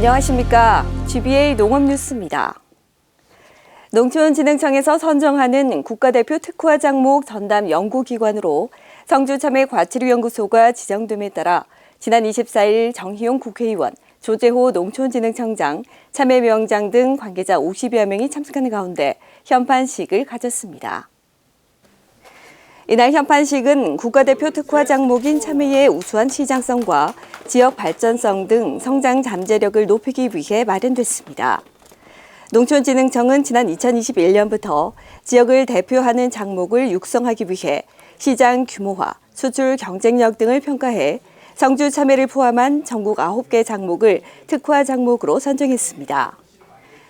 안녕하십니까. GBA 농업뉴스입니다. 농촌진흥청에서 선정하는 국가대표 특화 작목 전담 연구기관으로 성주참외과치료연구소가 지정됨에 따라 지난 24일 정희용 국회의원, 조재호 농촌진흥청장, 참외명장 등 관계자 50여 명이 참석하는 가운데 현판식을 가졌습니다. 이날 현판식은 국가대표 특화 작목인 참외의 우수한 시장성과 지역 발전성 등 성장 잠재력을 높이기 위해 마련됐습니다. 농촌진흥청은 지난 2021년부터 지역을 대표하는 작목을 육성하기 위해 시장 규모화, 수출 경쟁력 등을 평가해 성주 참외를 포함한 전국 9개 작목을 특화 작목으로 선정했습니다.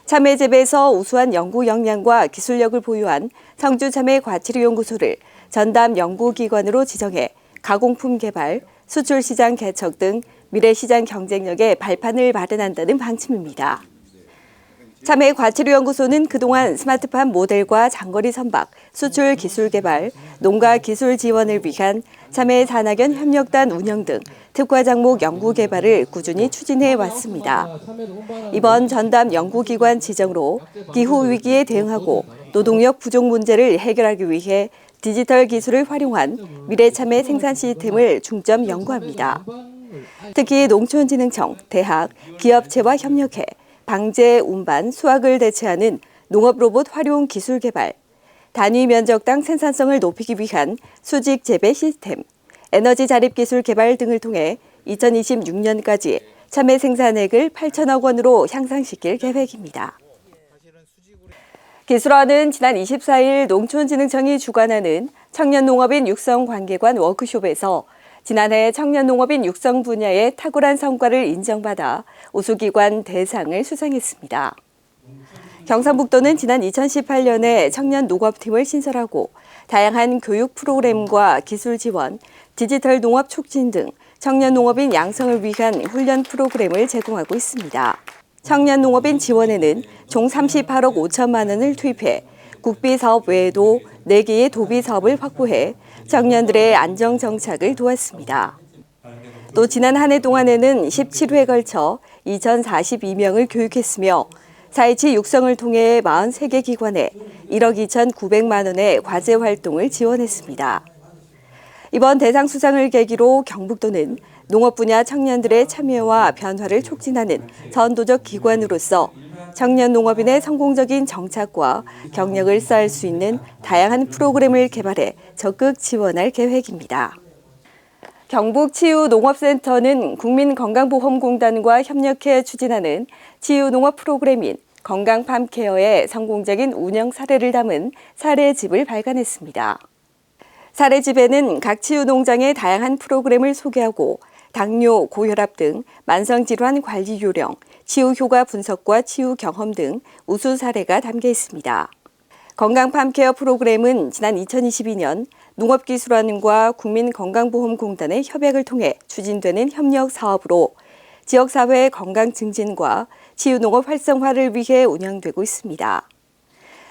참외 재배에서 우수한 연구 역량과 기술력을 보유한 성주참외과치료연구소를 전담 연구기관으로 지정해 가공품 개발, 수출시장 개척 등 미래시장 경쟁력의 발판을 마련한다는 방침입니다. 참외과치료연구소는 그동안 스마트팜 모델과 장거리 선박, 수출 기술 개발, 농가 기술 지원을 위한 참외 산학연 협력단 운영 등 특화 작목 연구 개발을 꾸준히 추진해 왔습니다. 이번 전담 연구기관 지정으로 기후 위기에 대응하고 노동력 부족 문제를 해결하기 위해 디지털 기술을 활용한 미래 참외 생산 시스템을 중점 연구합니다. 특히 농촌진흥청, 대학, 기업체와 협력해 방제, 운반, 수확을 대체하는 농업 로봇 활용 기술 개발, 단위 면적당 생산성을 높이기 위한 수직 재배 시스템, 에너지 자립 기술 개발 등을 통해 2026년까지 참외 생산액을 8천억 원으로 향상시킬 계획입니다. 기술원은 지난 24일 농촌진흥청이 주관하는 청년농업인 육성관계관 워크숍에서 지난해 청년농업인 육성 분야의 탁월한 성과를 인정받아 우수기관 대상을 수상했습니다. 경상북도는 지난 2018년에 청년농업팀을 신설하고 다양한 교육 프로그램과 기술 지원, 디지털 농업 촉진 등 청년농업인 양성을 위한 훈련 프로그램을 제공하고 있습니다. 청년농업인 지원에는 총 38억 5천만 원을 투입해 국비사업 외에도 4개의 도비사업을 확보해 청년들의 안정정착을 도왔습니다. 또 지난 한 해 동안에는 17회에 걸쳐 2,042명을 교육했으며 4.27 육성을 통해 43개 기관에 1억 2,900만 원의 과제 활동을 지원했습니다. 이번 대상 수상을 계기로 경북도는 농업 분야 청년들의 참여와 변화를 촉진하는 선도적 기관으로서 청년 농업인의 성공적인 정착과 경력을 쌓을 수 있는 다양한 프로그램을 개발해 적극 지원할 계획입니다. 경북치유농업센터는 국민건강보험공단과 협력해 추진하는 치유농업 프로그램인 건강팜케어의 성공적인 운영 사례를 담은 사례집을 발간했습니다. 사례집에는 각 치유농장의 다양한 프로그램을 소개하고 당뇨, 고혈압 등 만성질환 관리 요령, 치유 효과 분석과 치유 경험 등 우수 사례가 담겨 있습니다. 건강팜케어 프로그램은 지난 2022년 농업기술원과 국민건강보험공단의 협약을 통해 추진되는 협력 사업으로 지역사회의 건강 증진과 치유농업 활성화를 위해 운영되고 있습니다.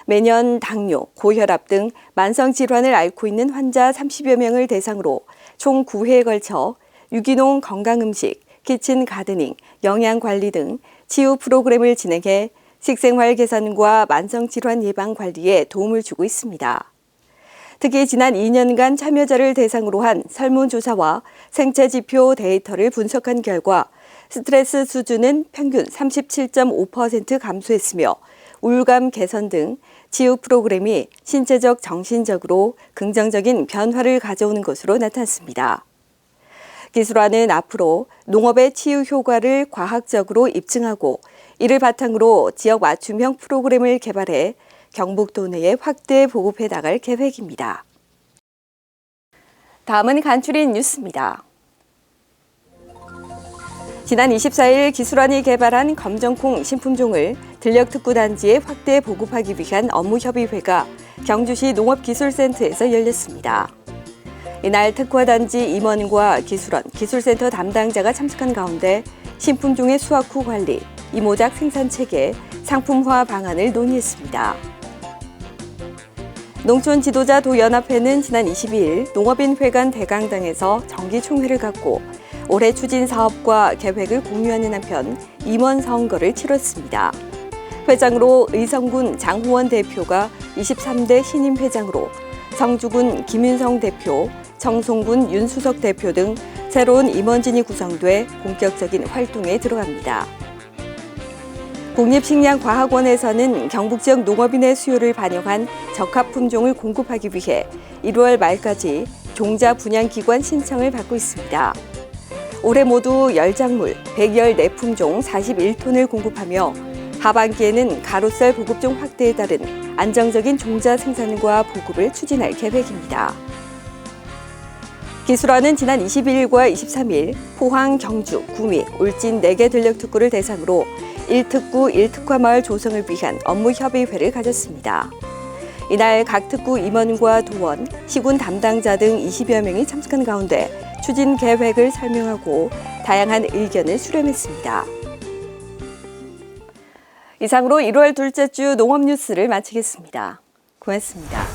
매년 당뇨, 고혈압 등 만성질환을 앓고 있는 환자 30여 명을 대상으로 총 9회에 걸쳐 유기농 건강음식, 키친 가드닝, 영양관리 등 치유 프로그램을 진행해 식생활 개선과 만성질환 예방 관리에 도움을 주고 있습니다. 특히 지난 2년간 참여자를 대상으로 한 설문조사와 생체지표 데이터를 분석한 결과 스트레스 수준은 평균 37.5% 감소했으며 우울감 개선 등 치유 프로그램이 신체적, 정신적으로 긍정적인 변화를 가져오는 것으로 나타났습니다. 기술원은 앞으로 농업의 치유 효과를 과학적으로 입증하고 이를 바탕으로 지역 맞춤형 프로그램을 개발해 경북도 내에 확대 보급해 나갈 계획입니다. 다음은 간추린 뉴스입니다. 지난 24일 기술원이 개발한 검정콩 신품종을 들녘특구단지에 확대 보급하기 위한 업무협의회가 경주시 농업기술센터에서 열렸습니다. 이날 특화단지 임원과 기술원, 기술센터 담당자가 참석한 가운데 신품종의 수확 후 관리, 이모작 생산체계, 상품화 방안을 논의했습니다. 농촌지도자 도연합회는 지난 22일 농업인회관 대강당에서 정기총회를 갖고 올해 추진 사업과 계획을 공유하는 한편 임원 선거를 치렀습니다. 회장으로 의성군 장호원 대표가 23대 신임 회장으로 성주군 김윤성 대표, 청송군 윤수석 대표 등 새로운 임원진이 구성돼 본격적인 활동에 들어갑니다. 국립식량과학원에서는 경북 지역 농업인의 수요를 반영한 적합 품종을 공급하기 위해 1월 말까지 종자 분양기관 신청을 받고 있습니다. 올해 모두 열작물 114품종 41톤을 공급하며 하반기에는 가로쌀 보급종 확대에 따른 안정적인 종자 생산과 보급을 추진할 계획입니다. 기술원은 지난 22일과 23일 포항, 경주, 구미, 울진 4개 전력특구를 대상으로 1특구 1특화 마을 조성을 위한 업무협의회를 가졌습니다. 이날 각 특구 임원과 도원, 시군 담당자 등 20여 명이 참석한 가운데 추진 계획을 설명하고 다양한 의견을 수렴했습니다. 이상으로 1월 둘째 주 농업 뉴스를 마치겠습니다. 고맙습니다.